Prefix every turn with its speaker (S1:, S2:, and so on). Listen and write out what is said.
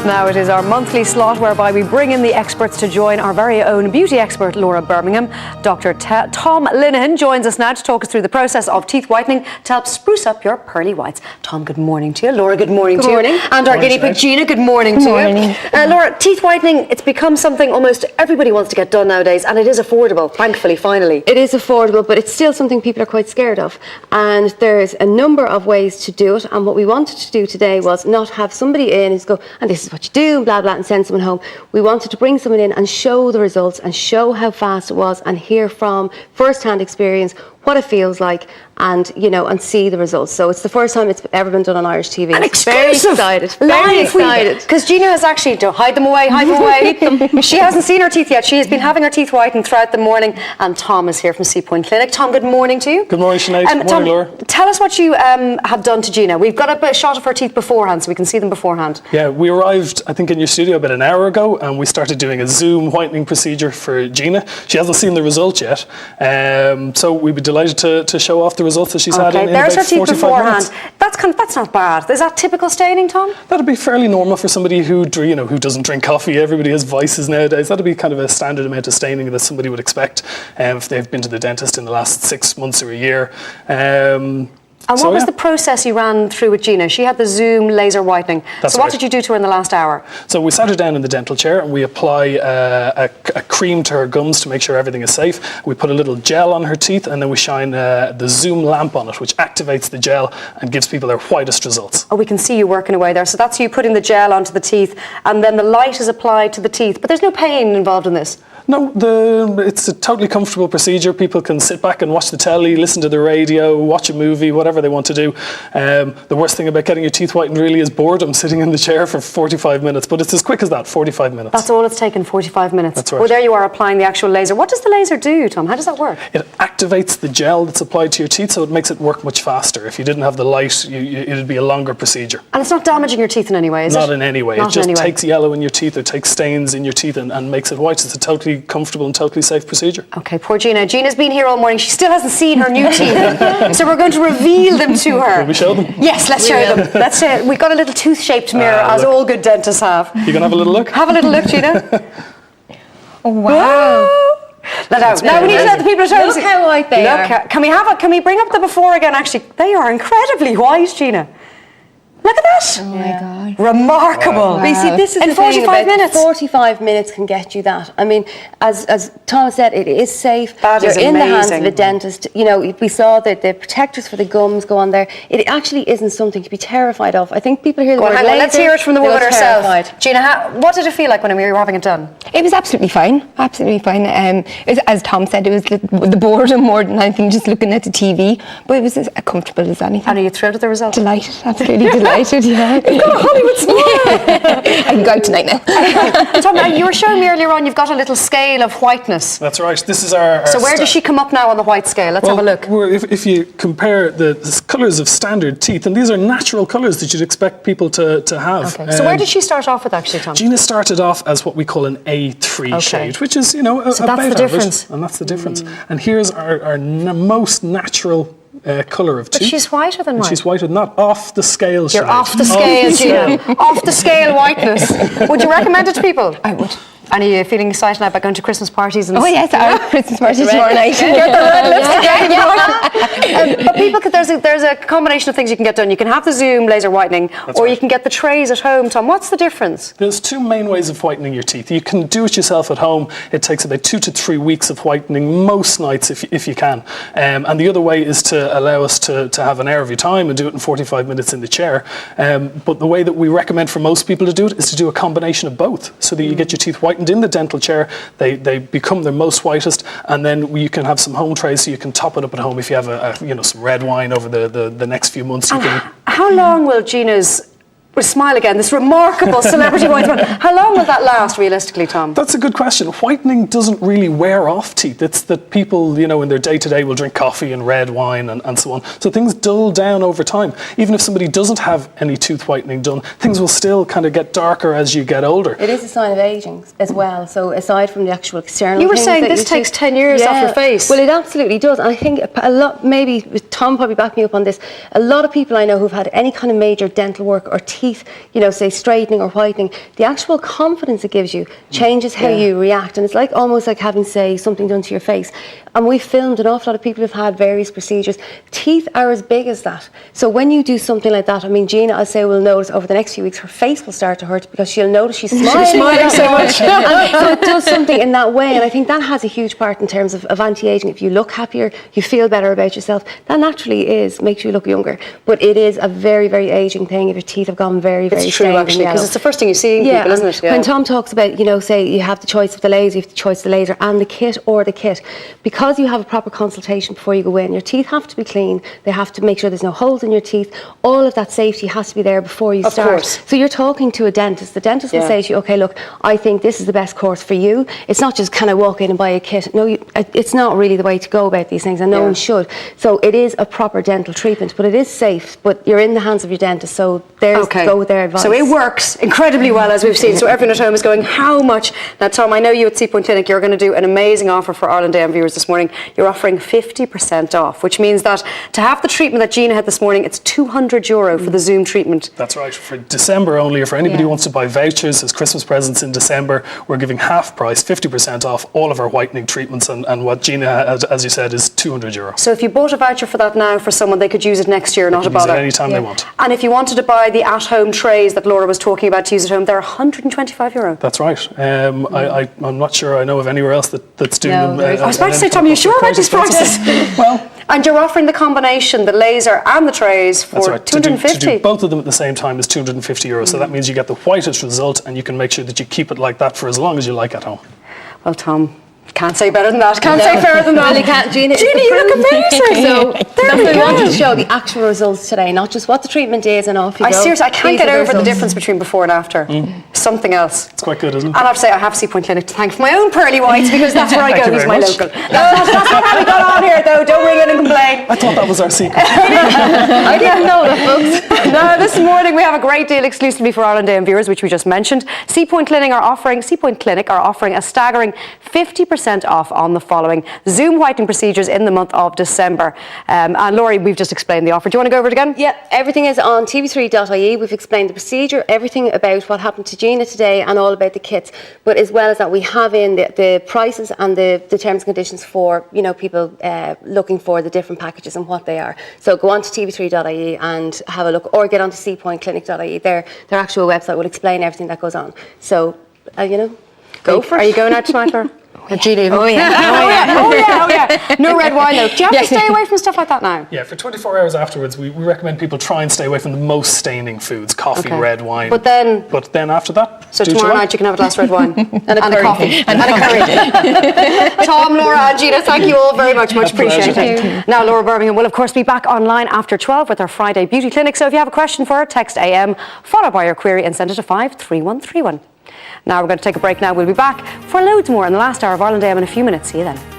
S1: Now it is our monthly slot whereby we bring in the experts to join our very own beauty expert, Laura Birmingham. Dr. Tom Linehan joins us now to talk us through the process of teeth whitening to help spruce up your pearly whites. Tom, good morning to you. Laura, good morning to you. And our guinea pig, Gina, good morning to you. Laura, teeth whitening, it's become something almost everybody wants to get done nowadays, and it is affordable, thankfully, finally.
S2: It is affordable, but it's still something people are quite scared of. And there's a number of ways to do it, and what we wanted to do today was not have somebody in and go, and this is what you do, blah, blah, and send someone home. We wanted to bring someone in and show the results and show how fast it was and hear from first-hand experience what it feels like and, you know, and see the results. So it's the first time it's ever been done on Irish TV.
S1: And exclusive!
S2: Very excited.
S1: Because Gina has actually, don't hide them away, She hasn't seen her teeth yet. She has been having her teeth whitened throughout the morning. And Tom is here from Seapoint Clinic. Tom, good morning to you.
S3: Good morning, Sinead. Good morning,
S1: Tom,
S3: Laura.
S1: Tell us what you have done to Gina. We've got a shot of her teeth beforehand so we can see them beforehand.
S3: Yeah, we arrived, I think, in your studio about an hour ago, and we started doing a Zoom whitening procedure for Gina. She hasn't seen the result yet, so we'd be delighted to show off the results that she's had in
S1: there's
S3: about
S1: her teeth
S3: 45
S1: beforehand.
S3: minutes.
S1: That's not bad. Is that typical staining, Tom?
S3: That'd be fairly normal for somebody who doesn't drink coffee. Everybody has vices nowadays. That'd be kind of a standard amount of staining that somebody would expect if they've been to the dentist in the last 6 months or a year.
S1: And what was the process you ran through with Gina? She had the Zoom laser whitening. So what did you do to her in the last hour?
S3: So we sat her down in the dental chair and we apply a cream to her gums to make sure everything is safe. We put a little gel on her teeth and then we shine the Zoom lamp on it, which activates the gel and gives people their whitest results.
S1: Oh, we can see you working away there. So that's you putting the gel onto the teeth and then the light is applied to the teeth. But there's no pain involved in this.
S3: No, it's a totally comfortable procedure. People can sit back and watch the telly, listen to the radio, watch a movie, whatever they want to do. The worst thing about getting your teeth whitened really is boredom, sitting in the chair for 45 minutes. But it's as quick as that, 45 minutes.
S1: That's all it's taken, 45 minutes.
S3: That's right.
S1: Well, there you are applying the actual laser. What does the laser do, Tom? How does that work?
S3: It activates the gel that's applied to your teeth, so it makes it work much faster. If you didn't have the light, it'd be a longer procedure.
S1: And it's not damaging your teeth in any way, is it?
S3: Not in any way. It just takes yellow in your teeth or takes stains in your teeth and makes it white. It's a totally comfortable and totally safe procedure.
S1: Okay, poor Gina. Gina's been here all morning. She still hasn't seen her new teeth. So we're going to reveal them to her.
S3: Will we show them?
S1: Yes, let's show them. Let's say we've got a little tooth-shaped mirror, as all good dentists have.
S3: You can have a little look?
S1: Have a little look, Gina.
S2: Oh, wow.
S1: Now we need to let the people at home see.
S2: Look how white they are.
S1: Can we bring up the before again, actually? They are incredibly white, Gina. Look at that.
S2: Oh my God.
S1: Remarkable.
S2: Wow. But you see, this is
S1: in
S2: the
S1: 45 minutes.
S2: 45 minutes can get you that. I mean, as Tom said, it is safe.
S1: That is
S2: You're in the hands
S1: amazing.
S2: of a dentist. You know, we saw that the protectors for the gums go on there. It actually isn't something to be terrified of. I think people hear the word laser,
S1: let's hear it from the woman herself.
S2: Terrified.
S1: Gina, what did it feel like when we were having it done?
S4: It was absolutely fine. Absolutely fine. As Tom said, it was the boredom more than anything, just looking at the TV. But it was as comfortable as anything.
S1: And are you thrilled with the result?
S4: Delighted. Absolutely delighted. Yeah.
S1: You've got a Hollywood smile.
S4: I can go out tonight now.
S1: Tom, you were showing me earlier on, you've got a little scale of whiteness.
S3: That's right. This is our
S1: so where does she come up now on the white scale? Let's have a look.
S3: If you compare the colours of standard teeth, and these are natural colours that you'd expect people to have.
S1: Okay. So where did she start off with actually, Tom?
S3: Gina started off as what we call an A3 shade, which is, about
S1: that's the
S3: average.
S1: difference.
S3: And that's the difference. And here's our most natural colour of teeth.
S1: But she's whiter than mine.
S3: She's whiter, not off the scale.
S1: You're off the scale, Gina. Off the scale whiteness. Would you recommend it to people?
S4: I would.
S1: And are you feeling excited now about going to Christmas parties? And
S4: yes, our Christmas party tomorrow night.
S1: Get the red lipstick. But people, there's a combination of things you can get done. You can have the Zoom laser whitening, or you can get the trays at home. Tom, what's the difference?
S3: There's two main ways of whitening your teeth. You can do it yourself at home. It takes about 2 to 3 weeks of whitening most nights if you can. And the other way is to allow us to have an hour of your time and do it in 45 minutes in the chair. But the way that we recommend for most people to do it is to do a combination of both, so that you get your teeth whitened in the dental chair, they become their most whitest, and then you can have some home trays so you can top it up at home if you have some red wine over the next few months.
S1: How long will Gina's smile again, this remarkable celebrity white smile, how long will that last realistically, Tom?
S3: That's a good question. Whitening doesn't really wear off teeth. It's that people, in their day-to-day will drink coffee and red wine and so on. So things dull down over time. Even if somebody doesn't have any tooth whitening done, things will still kind of get darker as you get older.
S2: It is a sign of ageing as well. So aside from the actual external
S1: you were saying this takes 10 years off your face.
S2: Well, it absolutely does. And I think a lot, maybe Tom probably backed me up on this, a lot of people I know who've had any kind of major dental work or teeth teeth, say straightening or whitening, the actual confidence it gives you changes how you react. And it's almost like having, say, something done to your face. And we've filmed an awful lot of people who've had various procedures. Teeth are as big as that. So when you do something like that, I mean, Gina, I'll say, will notice over the next few weeks her face will start to hurt because she'll notice she's smiling
S1: so much.
S2: And so it does something in that way. And I think that has a huge part in terms of anti-aging. If you look happier, you feel better about yourself, that naturally makes you look younger. But it is a very, very aging thing if your teeth have gone very, very
S1: It's true, actually, because it's the first thing you see in people, isn't it?
S2: When Tom talks about, say you have the choice of the laser, you have the choice of the laser and the kit or the kit, because you have a proper consultation before you go in, your teeth have to be clean, they have to make sure there's no holes in your teeth, all of that safety has to be there before you start.
S1: Course.
S2: So you're talking to a dentist, the dentist will say to you, okay, look, I think this is the best course for you. It's not just can I walk in and buy a kit. No, it's not really the way to go about these things, and no one should. So it is a proper dental treatment, but it is safe, but you're in the hands of your dentist, so go with their advice.
S1: So it works incredibly well, as we've seen. So everyone at home is going, how much? Now, Tom, I know you at Seapoint Clinic, you're going to do an amazing offer for Ireland AM viewers this morning. You're offering 50% off, which means that to have the treatment that Gina had this morning, it's €200 for the Zoom treatment.
S3: That's right, for December only, or for anybody who wants to buy vouchers as Christmas presents in December, we're giving half price, 50% off all of our whitening treatments, and what Gina, as you said, is €200.
S1: So if you bought a voucher for that now for someone, they could use it next year, not a bother.
S3: Use it anytime they want.
S1: And if you wanted to buy the at-home trays that Laura was talking about to use at home, they're €125.
S3: That's right. I'm not sure I know of anywhere else that's doing them.
S1: I was about to say, Tom, are you sure about these prices?
S3: Well,
S1: and you're offering the combination, the laser and the trays, for €250.
S3: To do both of them at the same time is €250. So that means you get the whitest result, and you can make sure that you keep it like that for as long as you like at home.
S1: Well, Tom, can't say better than that. Can't say fairer than that.
S2: Really can't. Gina,
S1: you look amazing.
S2: So that's what we wanted to show, the actual results today, not just what the treatment is and off you go.
S1: Seriously, I can't get over the difference between before and after. Something else.
S3: It's quite good, isn't it?
S1: And I have to say, I have Seapoint Clinic to thank for my own pearly whites, because that's where I go. He's my
S3: much.
S1: local. That's not how we got on here, though. Don't ring in and complain.
S3: I thought that was our secret.
S2: I didn't know that, folks.
S1: No, this morning we have a great deal exclusively for Ireland AM viewers, which we just mentioned. Seapoint Clinic are offering a staggering 50% off on the following Zoom whitening procedures in the month of December. And Laurie, we've just explained the offer. Do you want to go over it again?
S2: Yeah, everything is on tv3.ie. We've explained the procedure, everything about what happened to Gina today, and all about the kits. But as well as that, we have in the prices and the terms and conditions for people looking for the different packages and what they are. So go on to tv3.ie and have a look, or get onto seapointclinic.ie. Their actual website will explain everything that goes on. So go for it.
S1: Are you going out tonight, Laura? Julie.
S4: Oh yeah.
S1: Oh yeah. No red wine though. Do you have to stay away from stuff like that now?
S3: Yeah, for 24 hours afterwards, we recommend people try and stay away from the most staining foods, coffee, red wine.
S1: But then
S3: after that,
S1: so tomorrow night you can have a glass of red wine and a coffee and a curry. Tom, Laura, and Gina, thank you all very much appreciated. Now Laura Birmingham will of course be back online after 12 with our Friday Beauty Clinic. So if you have a question for her, text AM followed by your query and send it to 53131. Now we're going to take a break now. We'll be back for loads more in the last hour of Ireland AM in a few minutes. See you then.